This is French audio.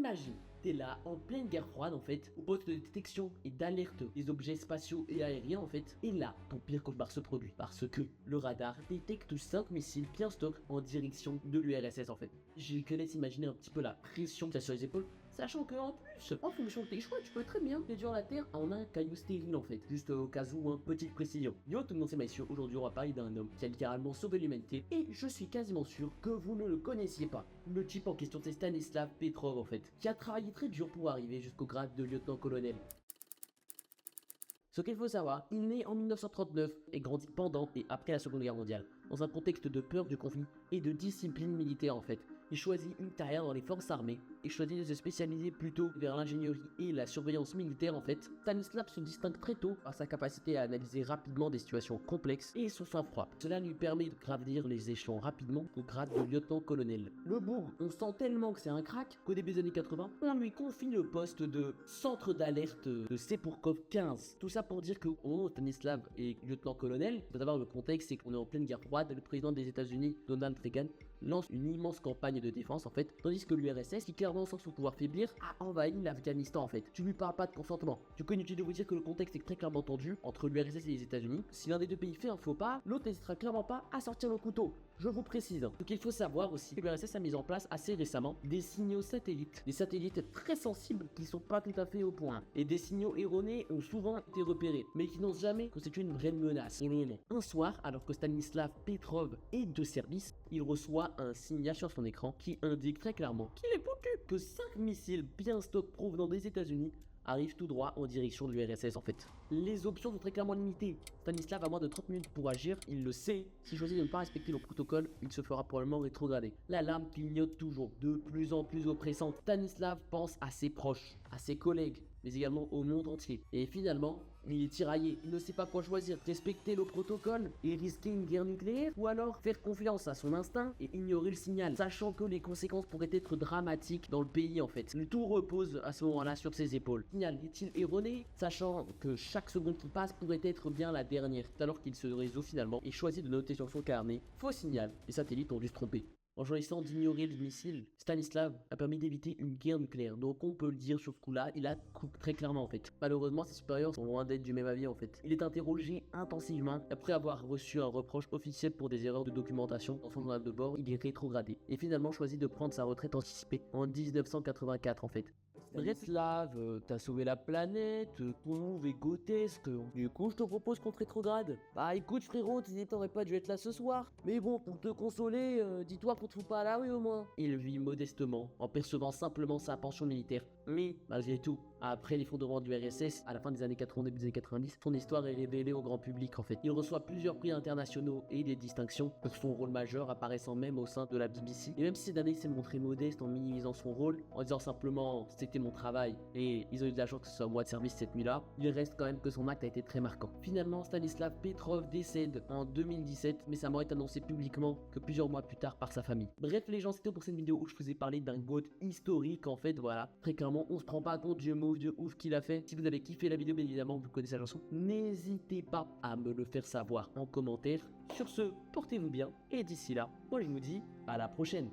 Imagine, t'es là, en pleine guerre froide en fait, au poste de détection et d'alerte des objets spatiaux et aériens en fait, et là, ton pire cauchemar se produit, parce que le radar détecte 5 missiles bien stock en direction de l'URSS en fait. Je te laisse imaginer un petit peu la pression que t'as sur les épaules, sachant que en plus, en fonction de tes choix, tu peux très bien réduire la Terre en un caillou stérile en fait, juste au cas où, petite précision. Yo tout le monde c'est Maïsio, aujourd'hui on va parler d'un homme qui a littéralement sauvé l'humanité, et je suis quasiment sûr que vous ne le connaissiez pas. Le type en question c'est Stanislav Petrov en fait, qui a travaillé très dur pour arriver jusqu'au grade de lieutenant-colonel. Ce qu'il faut savoir, il naît en 1939 et grandit pendant et après la Seconde Guerre mondiale, dans un contexte de peur du conflit et de discipline militaire en fait. Il choisit une carrière dans les forces armées et choisit de se spécialiser plutôt vers l'ingénierie et la surveillance militaire en fait. Stanislav se distingue très tôt par sa capacité à analyser rapidement des situations complexes et son sang-froid. Cela lui permet de gravir les échelons rapidement au grade de lieutenant-colonel. Le bourg, on sent tellement que c'est un crack qu'au début des années 80, on lui confie le poste de centre d'alerte de Sepourkov 15. Tout ça pour dire que au moment où Stanislav est lieutenant-colonel, il faut savoir le contexte, c'est qu'on est en pleine guerre froide, le président des États-Unis, Donald Reagan, lance une immense campagne de défense en fait, tandis que l'URSS, qui clairement sent son pouvoir faiblir, a envahi l'Afghanistan en fait. Tu lui parles pas de consentement. Du coup, inutile de vous dire que le contexte est très clairement tendu entre l'URSS et les États-Unis. Si l'un des deux pays fait un faux pas, l'autre n'hésitera clairement pas à sortir le couteau. Je vous précise. Ce qu'il faut savoir aussi, que l'URSS a mis en place assez récemment des signaux satellites. Des satellites très sensibles qui sont pas tout à fait au point. Et des signaux erronés ont souvent été repérés, mais qui n'ont jamais constitué une vraie menace. Un soir, alors que Stanislav Petrov est de service, il reçoit un signal sur son écran qui indique très clairement qu'il est foutu, que 5 missiles bien stock provenant des États-Unis arrive tout droit en direction de l'URSS en fait. Les options sont très clairement limitées. Stanislav a moins de 30 minutes pour agir, il le sait. S'il choisit de ne pas respecter le protocole, il se fera probablement rétrograder. L'alarme clignote toujours, de plus en plus oppressante. Stanislav pense à ses proches, à ses collègues, mais également au monde entier. Et finalement, il est tiraillé, il ne sait pas quoi choisir, respecter le protocole et risquer une guerre nucléaire, ou alors faire confiance à son instinct et ignorer le signal, sachant que les conséquences pourraient être dramatiques dans le pays en fait. Le tout repose à ce moment-là sur ses épaules. Le signal est-il erroné, sachant que chaque seconde qui passe pourrait être bien la dernière, alors qu'il se résout finalement et choisit de noter sur son carnet faux signal. Les satellites ont dû se tromper. En choisissant d'ignorer le missile, Stanislav a permis d'éviter une guerre nucléaire. Donc on peut le dire sur ce coup-là, il a coupé très clairement en fait. Malheureusement, ses supérieurs sont loin d'être du même avis en fait. Il est interrogé intensivement. Après avoir reçu un reproche officiel pour des erreurs de documentation dans son journal de bord, il est rétrogradé. Et finalement choisit de prendre sa retraite anticipée en 1984 en fait. Stanislav, t'as sauvé la planète, ton move est grotesque. Du coup, je te propose qu'on te rétrograde. Bah écoute frérot, t'aurais pas dû être là ce soir. Mais bon, pour te consoler, dis-toi qu'on te fout pas à la rue au moins. Il vit modestement, en percevant simplement sa pension militaire. Mais, malgré tout, après l'effondrement du RSS, à la fin des années 80, début des années 90, son histoire est révélée au grand public en fait. Il reçoit plusieurs prix internationaux et des distinctions pour son rôle majeur apparaissant même au sein de la BBC. Et même si ces derniers s'est montré modeste en minimisant son rôle, en disant simplement c'était mon travail et ils ont eu de la chance que ce soit moi de service cette nuit-là, il reste quand même que son acte a été très marquant. Finalement, Stanislav Petrov décède en 2017, mais sa mort est annoncée publiquement que plusieurs mois plus tard par sa famille. Bref les gens, c'était pour cette vidéo où je vous ai parlé d'un GOAT historique en fait, voilà. Très clairement, on se prend pas compte du move de ouf qu'il a fait. Si vous avez kiffé la vidéo, bien évidemment, vous connaissez la chanson, n'hésitez pas à me le faire savoir en commentaire. Sur ce, portez-vous bien et d'ici là, moi je vous dis à la prochaine.